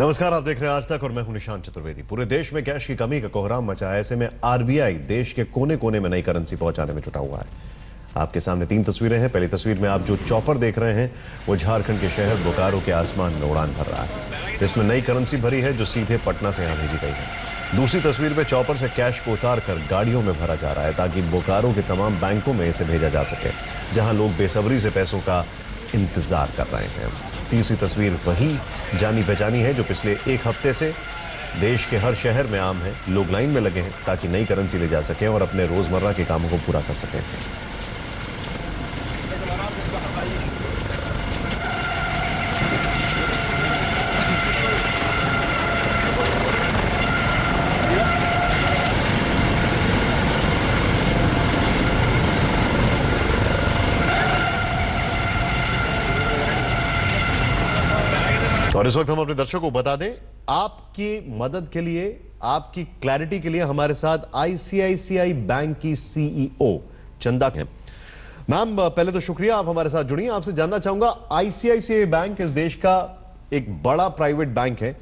नमस्कार, आप देख रहे हैं आज तक और मैं हूं निशांत चतुर्वेदी। पूरे देश में कैश की कमी का कोहराम मचा है। ऐसे में आरबीआई देश के कोने कोने में नई करेंसी पहुंचाने में जुटा हुआ है। आपके सामने 3 तस्वीरें हैं। पहली तस्वीर में आप जो चॉपर देख रहे हैं वो झारखंड के शहर बोकारो के आसमान में उड़ान भर रहा है। इसमें नई करेंसी भरी है जो सीधे पटना से यहां भेजी गई है। दूसरी तस्वीर में चॉपर से कैश को उतार कर गाड़ियों में भरा जा रहा है ताकि बोकारो के तमाम बैंकों में इसे भेजा जा सके, जहां लोग बेसब्री से पैसों का इंतजार कर रहे हैं। तीसरी तस्वीर वही जानी पहचानी है जो पिछले 1 हफ्ते से देश के हर शहर में आम है। लोग लाइन में लगे हैं ताकि नई करेंसी ले जा सकें और अपने रोजमर्रा के कामों को पूरा कर सकें। और इस वक्त हम अपने दर्शकों को बता दें, आपकी मदद के लिए, आपकी क्लैरिटी के लिए हमारे साथ आईसीआईसीआई बैंक की सीईओ चंदा हैं। मैम, पहले तो शुक्रिया, आप हमारे साथ जुड़ी। आपसे जानना चाहूंगा, आईसीआईसीआई बैंक इस देश का एक बड़ा प्राइवेट बैंक है।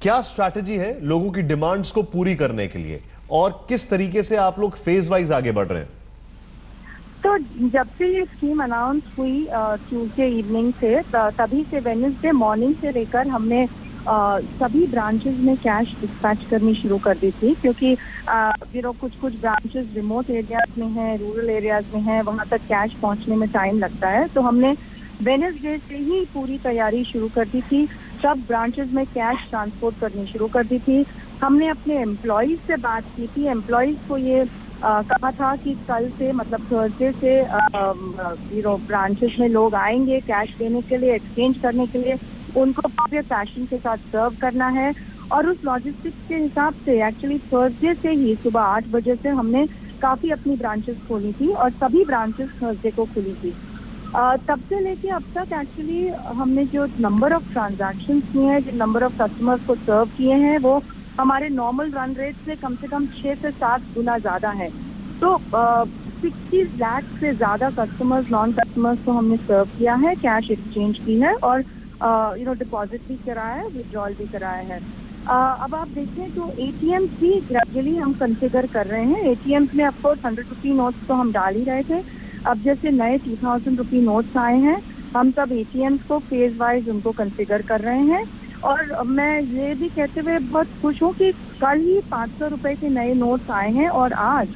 क्या स्ट्रैटेजी है लोगों की डिमांड्स को पूरी करने के लिए और किस तरीके से आप लोग फेज वाइज आगे बढ़ रहे हैं? तो जब से ये स्कीम अनाउंस हुई ट्यूसडे इवनिंग से, तभी से वेडनेसडे मॉर्निंग से लेकर हमने सभी ब्रांचेस में कैश डिस्पैच करनी शुरू कर दी थी, क्योंकि कुछ ब्रांचेस रिमोट एरियाज में हैं, रूरल एरियाज में हैं, वहां तक कैश पहुंचने में टाइम लगता है। तो हमने वेडनेसडे से ही पूरी तैयारी शुरू कर दी थी। सब ब्रांचेस में कैश ट्रांसपोर्ट करनी शुरू कर दी थी। हमने अपने एम्प्लॉयज से बात की थी। एम्प्लॉयज को ये कहा था कि कल से, मतलब थर्सडे से ब्रांचेस में लोग आएंगे कैश देने के लिए, एक्सचेंज करने के लिए। उनको पूरे पैशन के साथ सर्व करना है। और उस लॉजिस्टिक्स के हिसाब से एक्चुअली थर्सडे से ही सुबह 8 बजे से हमने काफी अपनी ब्रांचेस खोली थी और सभी ब्रांचेस थर्सडे को खुली थी। तब से लेके अब तक एक्चुअली हमने जो नंबर ऑफ ट्रांजैक्शन किए हैं, जो नंबर ऑफ कस्टमर्स को सर्व किए हैं, वो हमारे नॉर्मल रन रेट से कम 6 से 7 गुना ज्यादा है। तो 60 लाख से ज्यादा कस्टमर्स, नॉन कस्टमर्स को हमने सर्व किया है, कैश एक्सचेंज की है और डिपॉजिट भी कराया है, विड्रॉल भी कराया है। अब आप देखें तो एटीएम्स भी ग्रेजुअली हम कंसिडर कर रहे हैं। एटीएम्स में ऑफकोर्स 100 रुपी नोट्स तो हम डाल ही रहे थे। अब जैसे नए 2000 रुपी नोट्स आए हैं, हम सब एटीएम्स को फेज वाइज उनको कंसिडर कर रहे हैं। और मैं ये भी कहते हुए बहुत खुश हूँ कि कल ही 500 रुपए के नए नोट्स आए हैं और आज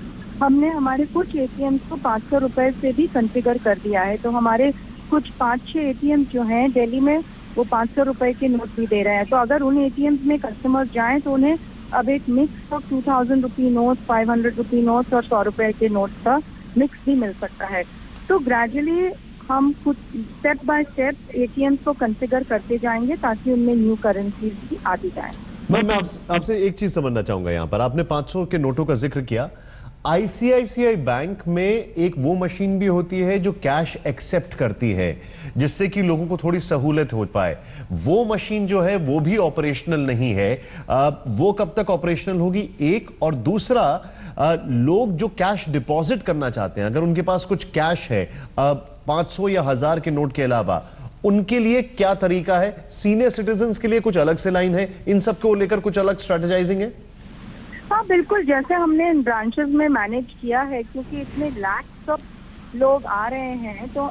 हमने हमारे कुछ एटीएम्स को 500 रुपए से भी कंफिगर कर दिया है। तो हमारे कुछ 5-6 एटीएम जो हैं दिल्ली में, वो 500 रुपए के नोट भी दे रहे हैं। तो अगर उन एटीएम्स में कस्टमर्स जाएं तो उन्हें अब एक mix of 2000 rupee note, 500 rupee notes और 100 रुपए के नोट्स का मिक्स भी मिल सकता है। तो ग्रेजुअली हम कुछ स्टेप बाय स्टेप एटीएम्स को कंफिगर करते जाएंगे ताकि उनमें न्यू करेंसीज भी आती जाए। मैं आपसे एक चीज समझना चाहूंगा। यहाँ पर आपने 500 के नोटों का जिक्र किया। आईसीआईसीआई बैंक में एक वो मशीन भी होती है जो कैश एक्सेप्ट करती है, जिससे कि लोगों को थोड़ी सहूलत हो पाए। वो मशीन जो है वो भी ऑपरेशनल नहीं है। वो कब तक ऑपरेशनल होगी? एक, और दूसरा, लोग जो कैश डिपॉजिट करना चाहते हैं, अगर उनके पास कुछ कैश है 500 या 1000 के नोट के अलावा, उनके लिए क्या तरीका है? सीनियर सिटीजन्स के लिए कुछ अलग से लाइन है? इन सब को लेकर कुछ अलग स्ट्रेटेजाइजिंग है? हाँ बिल्कुल, जैसे हमने इन ब्रांचेस में मैनेज किया है, क्योंकि इतने लैक्स ऑफ लोग आ रहे हैं। तो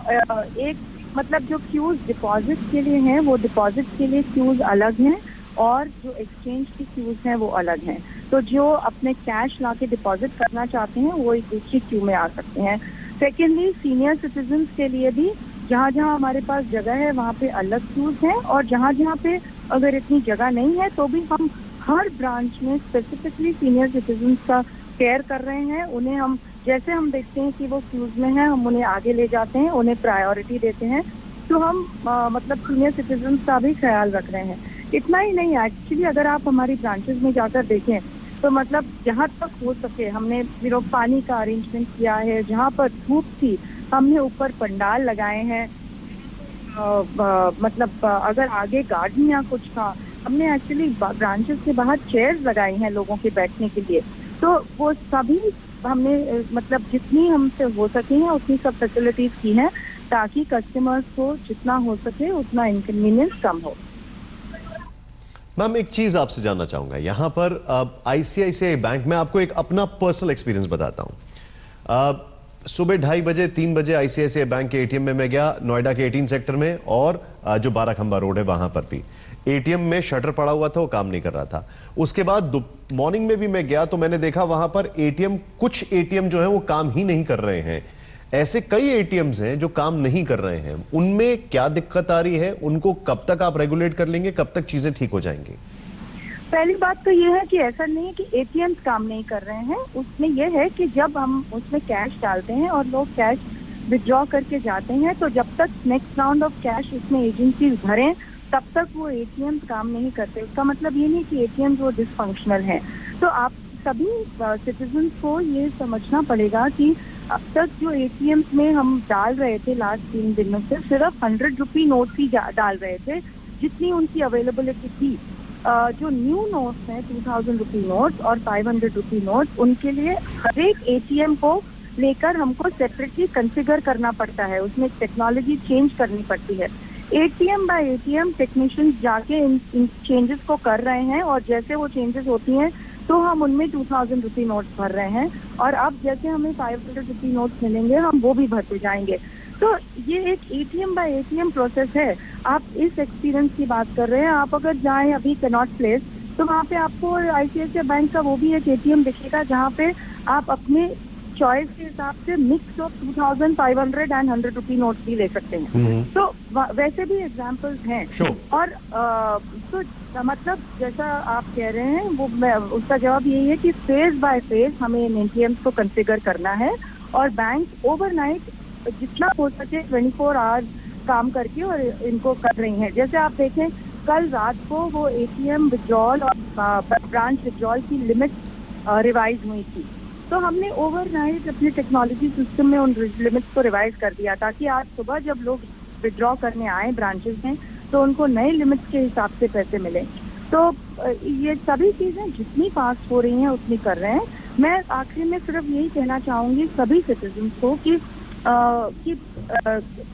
एक मतलब जो क्यूज डिपॉजिट के लिए हैं, वो डिपॉजिट के लिए क्यूज अलग हैं और जो एक्सचेंज की क्यूज हैं वो अलग हैं। तो जो अपने कैश ला के डिपॉजिट करना चाहते हैं वो एक दूसरी क्यू में आ सकते हैं। सेकेंडली, सीनियर सिटीजन्स के लिए भी जहाँ जहाँ हमारे पास जगह है वहाँ पे अलग क्यूज हैं, और जहाँ जहाँ पे अगर इतनी जगह नहीं है तो भी हम हर ब्रांच में स्पेसिफिकली सीनियर सिटीजन्स का केयर कर रहे हैं। उन्हें हम, जैसे हम देखते हैं कि वो क्यूज में हैं, हम उन्हें आगे ले जाते हैं, उन्हें प्रायोरिटी देते हैं। तो हम मतलब सीनियर सिटीजन्स का भी ख्याल रख रहे हैं। इतना ही नहीं, एक्चुअली अगर आप हमारी ब्रांचेस में जाकर देखें तो मतलब जहाँ तक हो सके हमने पानी का अरेंजमेंट किया है। जहाँ पर धूप थी हमने ऊपर पंडाल लगाए हैं। मतलब अगर आगे गार्डन या कुछ था, हमने एक्चुअली ब्रांचेस के बाहर चेयर्स लगाई हैं लोगों के बैठने के लिए। तो वो सभी हमने मतलब जितनी हमसे हो सके हैं उतनी सब फैसिलिटीज की हैं, ताकि कस्टमर्स को जितना हो सके उतना इनकन्वीनियंस कम हो। मैम एक चीज आपसे जानना चाहूंगा यहां पर आईसीआईसीआई बैंक में आपको एक अपना पर्सनल एक्सपीरियंस बताता हूं। सुबह 2:30 बजे 3 बजे आईसीआईसीआई बैंक के एटीएम में मैं गया, नोएडा के 18 सेक्टर में, और जो 12 खंबा रोड है वहां पर भी एटीएम में शटर पड़ा हुआ था, वो काम नहीं कर रहा था। उसके बाद मॉर्निंग में भी मैं गया तो मैंने देखा वहां पर कुछ एटीएम जो है वो काम ही नहीं कर रहे हैं। ऐसे कई एटीएम्स हैं जो काम नहीं कर रहे हैं, उनमें क्या दिक्कत आ रही है? उनको कब तक आप रेगुलेट कर लेंगे, कब तक चीजें ठीक हो जाएंगी? पहली बात तो ये है कि ऐसा नहीं है कि एटीएम्स काम नहीं कर रहे हैं। उसमें यह है कि जब हम उसमें कैश डालते हैं और लोग कैश विड्रॉ करके जाते हैं, तो जब तक नेक्स्ट राउंड ऑफ कैश उसमें एजेंसीज भरें तब तक वो एटीएम्स काम नहीं करते। उसका मतलब ये नहीं कि एटीएम्स वो डिसफंक्शनल है। तो आप सभी सिटीजन्स को ये समझना पड़ेगा कि अब तक जो एटीएम्स में हम डाल रहे थे लास्ट 3 दिनों से, सिर्फ 100 रुपी नोट ही डाल रहे थे जितनी उनकी अवेलेबिलिटी थी। जो न्यू नोट्स हैं 2000 रुपी नोट्स और 500 रुपी नोट्स, उनके लिए हर एक एटीएम को लेकर हमको सेपरेटली कॉन्फ़िगर करना पड़ता है, उसमें टेक्नोलॉजी चेंज करनी पड़ती है। एटीएम बाय एटीएम टेक्नीशियंस जाके इन चेंजेस को कर रहे हैं, और जैसे वो चेंजेस होती हैं तो हम उनमें 2000 रुपी नोट्स भर रहे हैं, और अब जैसे हमें 500 रुपी नोट्स मिलेंगे हम वो भी भरते जाएंगे। तो ये एक एटीएम बाय एटीएम प्रोसेस है। आप इस एक्सपीरियंस की बात कर रहे हैं, आप अगर जाएं अभी कनॉट प्लेस तो वहाँ पे आपको आईसीआईसीआई बैंक का वो भी एक एटीएम दिखेगा जहाँ पे आप अपने चॉइस के हिसाब से mix of 2000, 500 and 100 rupee notes भी ले सकते हैं। तो वैसे भी एग्जांपल्स हैं। और तो मतलब जैसा आप कह रहे हैं वो उसका जवाब यही है कि फेज बाय फेज हमें इन एटीएम्स को कॉन्फ़िगर करना है, और बैंक ओवरनाइट जितना हो सके 24 आवर्स काम करके और इनको कर रही हैं। जैसे आप देखें कल रात को वो एटीएम विड्रॉल और ब्रांच विड्रॉल की लिमिट रिवाइज हुई थी, तो हमने ओवरनाइट अपने टेक्नोलॉजी सिस्टम में उन लिमिट्स को रिवाइज कर दिया ताकि आज सुबह जब लोग विड्रॉ करने आए ब्रांचेस में तो उनको नए लिमिट्स के हिसाब से पैसे मिले। तो ये सभी चीजें जितनी फास्ट हो रही हैं उतनी कर रहे हैं। मैं आखिर में सिर्फ यही कहना चाहूंगी सभी सिटीजन को कि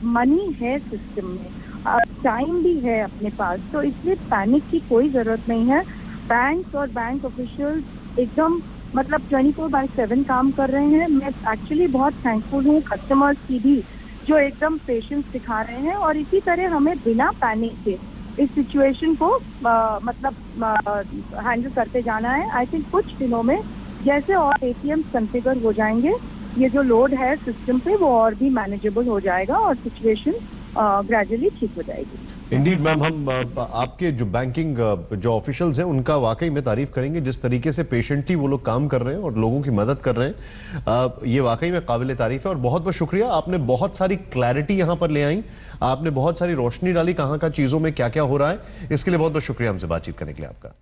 मनी है सिस्टम में, टाइम भी है अपने पास, तो इसलिए पैनिक की कोई जरूरत नहीं है। बैंक और बैंक ऑफिशियल्स एकदम मतलब 24/7 काम कर रहे हैं। मैं एक्चुअली बहुत थैंकफुल हूँ कस्टमर्स की भी जो एकदम पेशेंस दिखा रहे हैं, और इसी तरह हमें बिना पैनिक के इस सिचुएशन को हैंडल करते जाना है। आई थिंक कुछ दिनों में जैसे और एटीएम कॉन्फ़िगर हो जाएंगे, ये जो लोड है सिस्टम पे वो और भी मैनेजेबल हो जाएगा और सिचुएशन ग्रेजुअली ठीक हो जाएगी। इंडीड मैम, हम आपके जो बैंकिंग जो ऑफिशियल्स हैं उनका वाकई में तारीफ करेंगे, जिस तरीके से पेशेंटली वो लोग काम कर रहे हैं और लोगों की मदद कर रहे हैं, ये वाकई में काबिल तारीफ है। और बहुत बहुत शुक्रिया, आपने बहुत सारी क्लैरिटी यहाँ पर ले आई, आपने बहुत सारी रोशनी डाली कहाँ का चीज़ों में क्या क्या हो रहा है। इसके लिए बहुत बहुत शुक्रिया हमसे बातचीत करने के लिए आपका।